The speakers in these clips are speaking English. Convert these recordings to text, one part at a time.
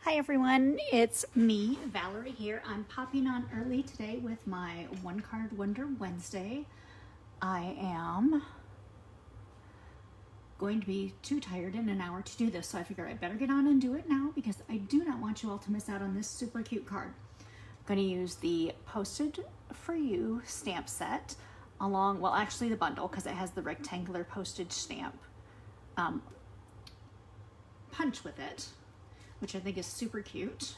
Hi everyone, it's me, Valerie here. I'm popping on early today with my One Card Wonder Wednesday. I am going to be too tired in an hour to do this, so I figured I better get on and do it now because I do not want you all to miss out on this super cute card. I'm going to use the Posted For You stamp set along, well actually the bundle because it has the rectangular postage stamp punch with it, which I think is super cute.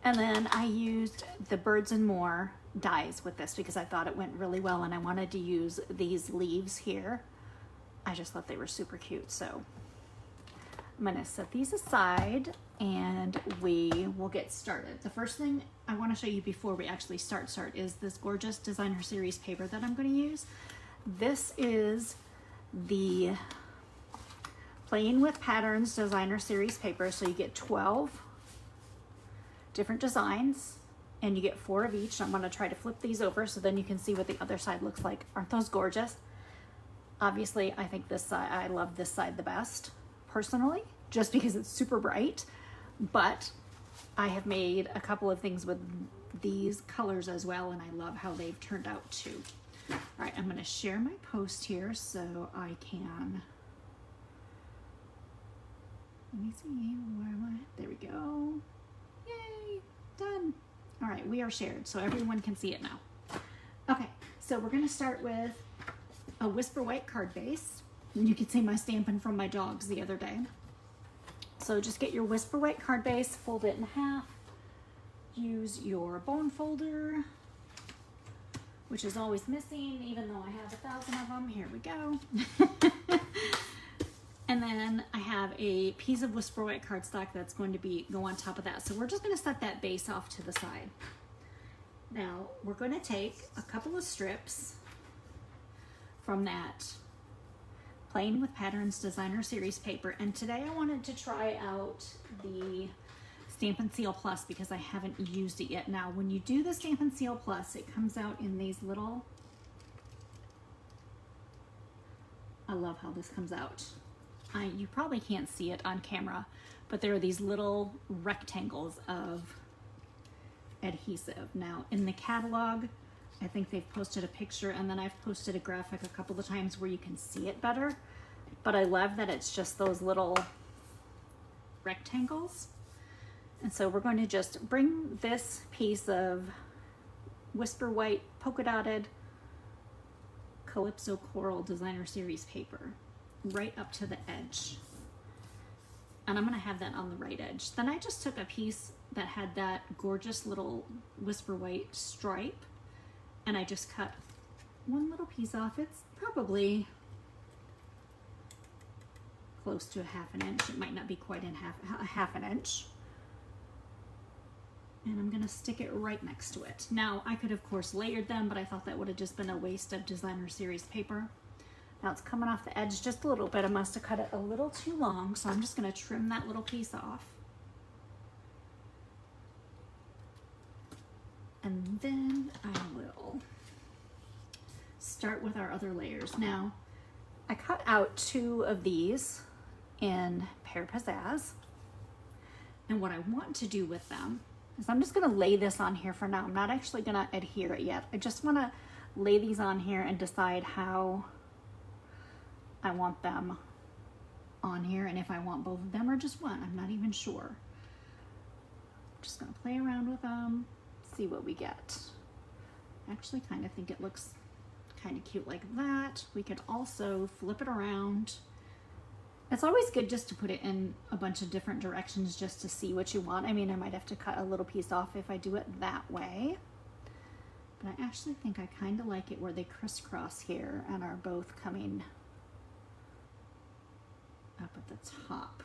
And then I used the Birds and More dies with this because I thought it went really well and I wanted to use these leaves here. I just thought they were super cute. So I'm gonna set these aside and we will get started. The first thing I wanna show you before we actually start is this gorgeous Designer Series paper that I'm gonna use. This is the Playing with Patterns Designer Series paper. So you get 12 different designs and you get 4 of each. I'm going to try to flip these over so then you can see what the other side looks like. Aren't those gorgeous? Obviously, I think this side, I love this side the best personally, just because it's super bright, but I have made a couple of things with these colors as well and I love how they've turned out too. All right, I'm going to share my post here so I can. Let me see, where am I? There we go. Yay, done. All right, we are shared, so everyone can see it now. Okay, so we're gonna start with a Whisper White card base. And you can see my stamping from my dogs the other day. So just get your Whisper White card base, fold it in half, use your bone folder, which is always missing, even though I have 1,000 of them. Here we go. And then I have a piece of Whisper White cardstock that's going to go on top of that. So we're just going to set that base off to the side. Now we're going to take a couple of strips from that Playing with Patterns Designer Series paper. And today I wanted to try out the Stampin' Seal Plus because I haven't used it yet. Now when you do the Stampin' Seal Plus, it comes out in these little, I love how this comes out. You probably can't see it on camera, but there are these little rectangles of adhesive. Now in the catalog, I think they've posted a picture and then I've posted a graphic a couple of times where you can see it better, but I love that it's just those little rectangles. And so we're going to just bring this piece of Whisper White polka dotted Calypso Coral Designer Series paper right up to the edge. And I'm gonna have that on the right edge. Then I just took a piece that had that gorgeous little Whisper White stripe and I just cut one little piece off. It's probably close to 1/2 inch. It might not be quite in half an inch. And I'm gonna stick it right next to it. Now I could of course layered them, but I thought that would have just been a waste of Designer Series paper. Now it's coming off the edge just a little bit. I must have cut it a little too long, so I'm just gonna trim that little piece off. And then I will start with our other layers. Now, I cut out 2 of these in Pear Pizzazz. And what I want to do with them is I'm just gonna lay this on here for now. I'm not actually gonna adhere it yet. I just wanna lay these on here and decide how I want them on here and if I want both of them or just one. I'm not even sure. I'm just gonna play around with them, see what we get. I actually kind of think it looks kind of cute like that. We could also flip it around. It's always good just to put it in a bunch of different directions just to see what you want. I mean, I might have to cut a little piece off if I do it that way. But I actually think I kind of like it where they crisscross here and are both coming up at the top.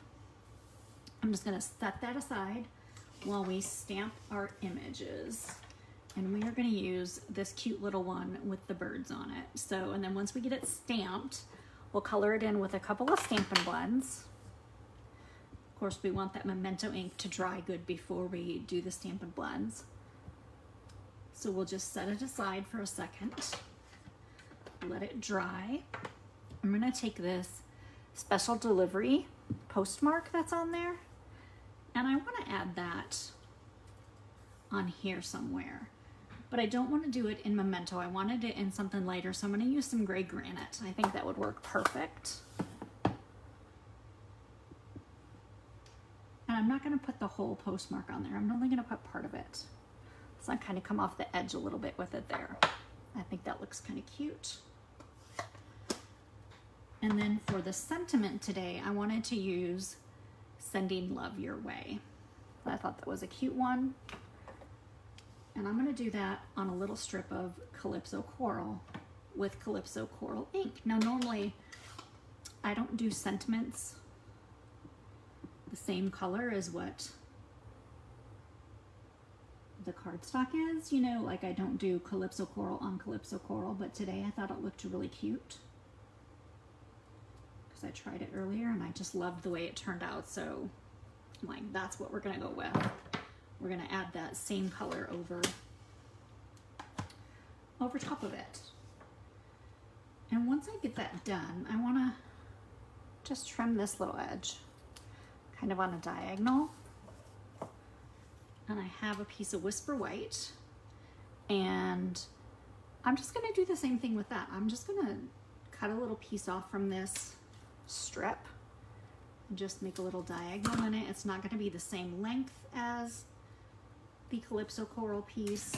I'm just gonna set that aside while we stamp our images. And we are gonna use this cute little one with the birds on it. So, and then once we get it stamped, we'll color it in with a couple of Stampin' Blends. Of course, we want that Memento ink to dry good before we do the Stampin' Blends. So we'll just set it aside for a second, let it dry. I'm gonna take this special delivery postmark that's on there And I want to add that on here somewhere, but I don't want to do it in Memento. I wanted it in something lighter, so I'm going to use some gray granite. I think that would work perfect. And I'm not going to put the whole postmark on there. I'm only going to put part of it. So I kind of come off the edge a little bit with it there. I think that looks kind of cute. And then for the sentiment today, I wanted to use Sending Love Your Way. I thought that was a cute one. And I'm going to do that on a little strip of Calypso Coral with Calypso Coral ink. Now normally I don't do sentiments the same color as what the cardstock is, you know, like I don't do Calypso Coral on Calypso Coral, but today I thought it looked really cute because I tried it earlier and I just loved the way it turned out. So I'm like, that's what we're going to go with. We're going to add that same color over top of it. And once I get that done, I want to just trim this little edge kind of on a diagonal. And I have a piece of Whisper White, and I'm just going to do the same thing with that. I'm just going to cut a little piece off from this strip and just make a little diagonal in it. It's not going to be the same length as the Calypso Coral piece.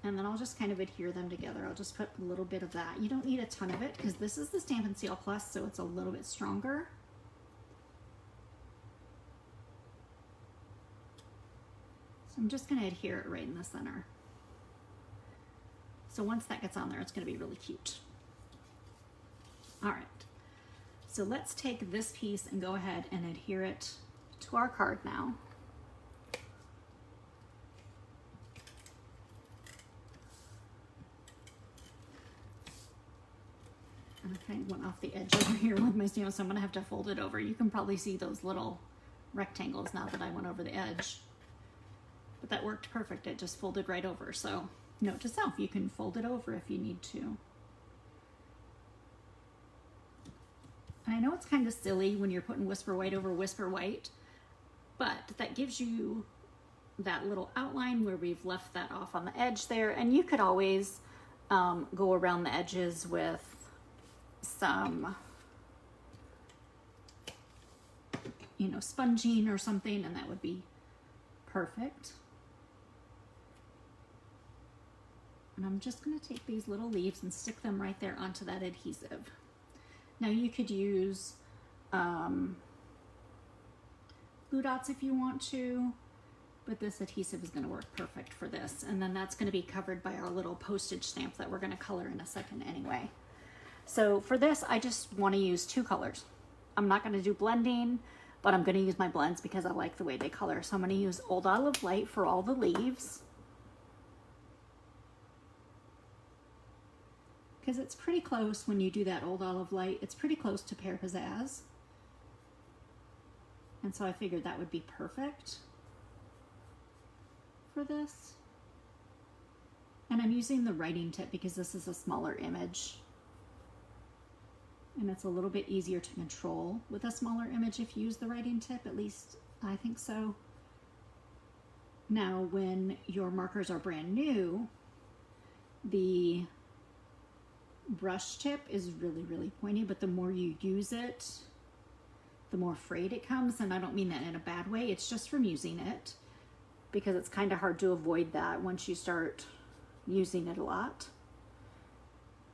And then I'll just kind of adhere them together. I'll just put a little bit of that. You don't need a ton of it because this is the Stampin' Seal Plus, so it's a little bit stronger. So I'm just going to adhere it right in the center. So once that gets on there, it's going to be really cute. All right. So let's take this piece and go ahead and adhere it to our card now. And I kind of went off the edge over here with my stamp, so I'm going to have to fold it over. You can probably see those little rectangles now that I went over the edge. But that worked perfect. It just folded right over. So note to self, you can fold it over if you need to. And I know it's kind of silly when you're putting Whisper White over Whisper White, but that gives you that little outline where we've left that off on the edge there. And you could always go around the edges with some, you know, sponging or something, and that would be perfect. And I'm just going to take these little leaves and stick them right there onto that adhesive. Now you could use glue dots if you want to, but this adhesive is going to work perfect for this. And then that's going to be covered by our little postage stamp that we're going to color in a second anyway. So for this, I just want to use two colors. I'm not going to do blending, but I'm going to use my blends because I like the way they color. So I'm going to use Old Olive Light for all the leaves, because it's pretty close when you do that Old Olive Light. It's pretty close to Pear Pizzazz. And so I figured that would be perfect for this. And I'm using the writing tip because this is a smaller image. And it's a little bit easier to control with a smaller image if you use the writing tip, at least I think so. Now, when your markers are brand new, the brush tip is really, really pointy, but the more you use it, the more frayed it comes. And I don't mean that in a bad way, it's just from using it, because it's kind of hard to avoid that once you start using it a lot.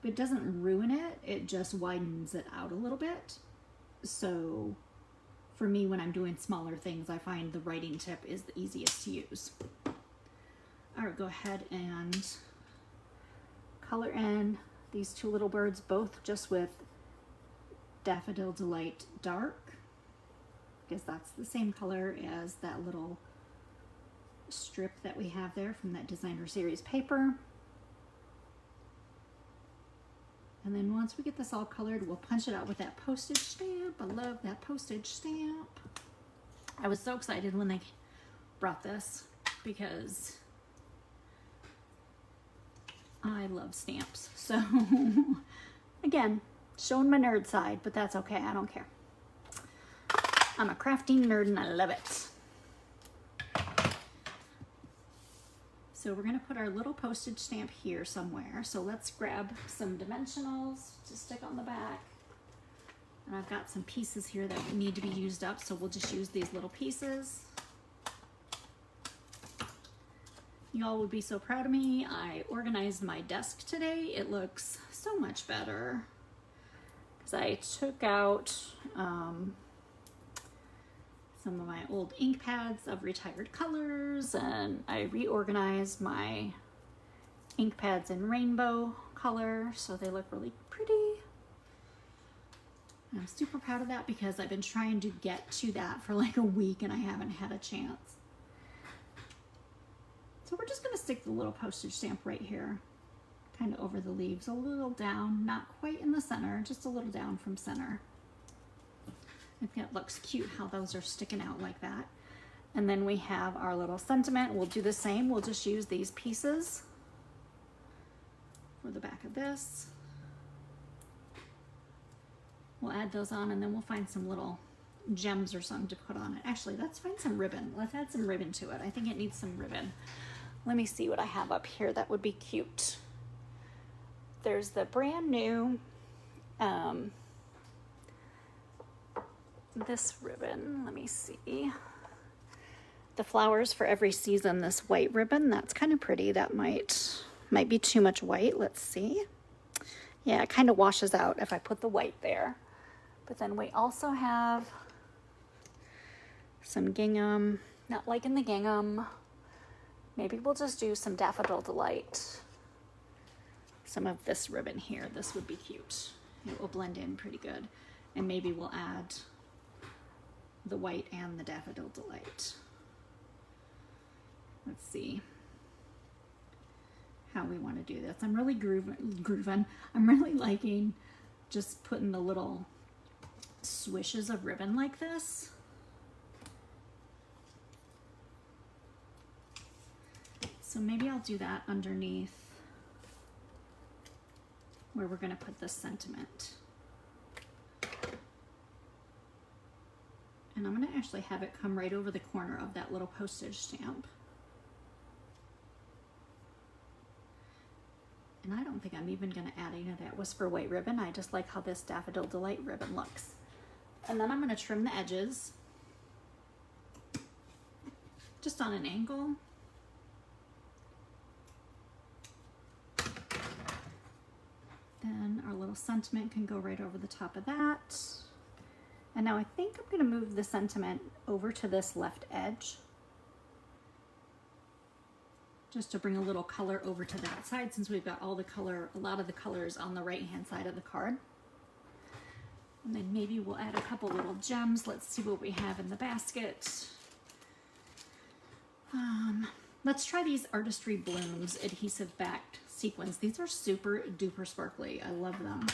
But it doesn't ruin it, it just widens it out a little bit. So for me, when I'm doing smaller things, I find the writing tip is the easiest to use. All right, go ahead and color in these two little birds, both just with Daffodil Delight Dark, because that's the same color as that little strip that we have there from that Designer Series paper. And then once we get this all colored, we'll punch it out with that postage stamp. I love that postage stamp. I was so excited when they brought this because I love stamps. So again, showing my nerd side, but that's okay. I don't care. I'm a crafting nerd and I love it. So we're gonna put our little postage stamp here somewhere. So let's grab some dimensionals to stick on the back. And I've got some pieces here that need to be used up, so we'll just use these little pieces. Y'all would be so proud of me. I organized my desk today. It looks so much better because I took out some of my old ink pads of retired colors, and I reorganized my ink pads in rainbow color so they look really pretty. I'm super proud of that because I've been trying to get to that for like a week and I haven't had a chance. So we're just going to stick the little postage stamp right here, kind of over the leaves, a little down, not quite in the center, just a little down from center. I think it looks cute how those are sticking out like that. And then we have our little sentiment. We'll do the same. We'll just use these pieces for the back of this. We'll add those on and then we'll find some little gems or something to put on it. Actually, let's find some ribbon. Let's add some ribbon to it. I think it needs some ribbon. Let me see what I have up here that would be cute. There's the brand new, this ribbon, let me see. The flowers for every season, this white ribbon, that's kind of pretty. That might be too much white. Let's see. Yeah, it kind of washes out if I put the white there. But then we also have some gingham, not liking the gingham. Maybe we'll just do some Daffodil Delight. Some of this ribbon here, this would be cute. It will blend in pretty good. And maybe we'll add the white and the Daffodil Delight. Let's see how we want to do this. I'm really grooving. I'm really liking just putting the little swishes of ribbon like this. So maybe I'll do that underneath where we're going to put this sentiment. And I'm going to actually have it come right over the corner of that little postage stamp. And I don't think I'm even going to add any of that Whisper White ribbon. I just like how this Daffodil Delight ribbon looks. And then I'm going to trim the edges just on an angle. Then our little sentiment can go right over the top of that. And now I think I'm going to move the sentiment over to this left edge, just to bring a little color over to that side, since we've got all the color, a lot of the colors on the right hand side of the card. And then maybe we'll add a couple little gems. Let's see what we have in the basket. Let's try these Artistry Blooms adhesive backed sequins. These are super duper sparkly. I love them.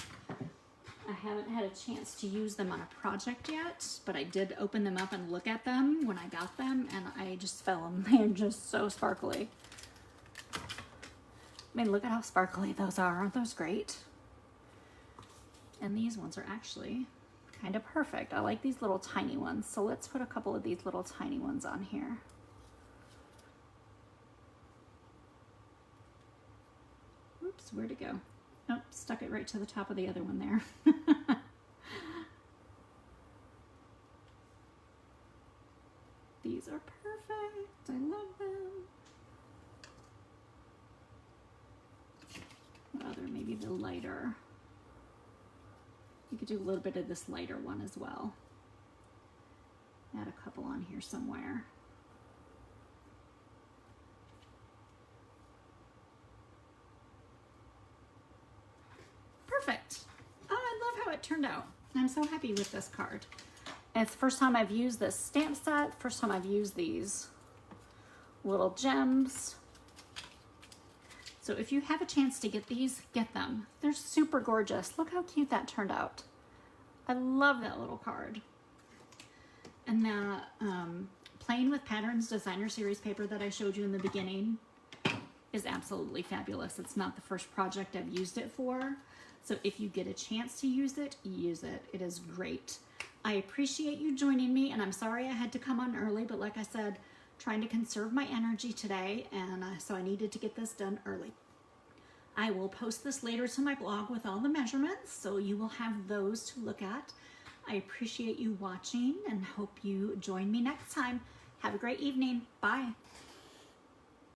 I haven't had a chance to use them on a project yet, but I did open them up and look at them when I got them, and I just fell in. They're just so sparkly. I mean, look at how sparkly those are. Aren't those great? And these ones are actually kind of perfect. I like these little tiny ones. So let's put a couple of these little tiny ones on here. Oops, where'd it go? Oh, stuck it right to the top of the other one there. These are perfect. I love them. What other? Maybe the lighter. You could do a little bit of this lighter one as well. Add a couple on here somewhere. Perfect. Oh, I love how it turned out. I'm so happy with this card. And it's the first time I've used this stamp set. First time I've used these little gems. So if you have a chance to get these, get them. They're super gorgeous. Look how cute that turned out. I love that little card. And the Playing with Patterns Designer Series paper that I showed you in the beginning is absolutely fabulous. It's not the first project I've used it for. So if you get a chance to use it, use it. It is great. I appreciate you joining me, and I'm sorry I had to come on early, but like I said, trying to conserve my energy today, and so I needed to get this done early. I will post this later to my blog with all the measurements, so you will have those to look at. I appreciate you watching and hope you join me next time. Have a great evening. Bye.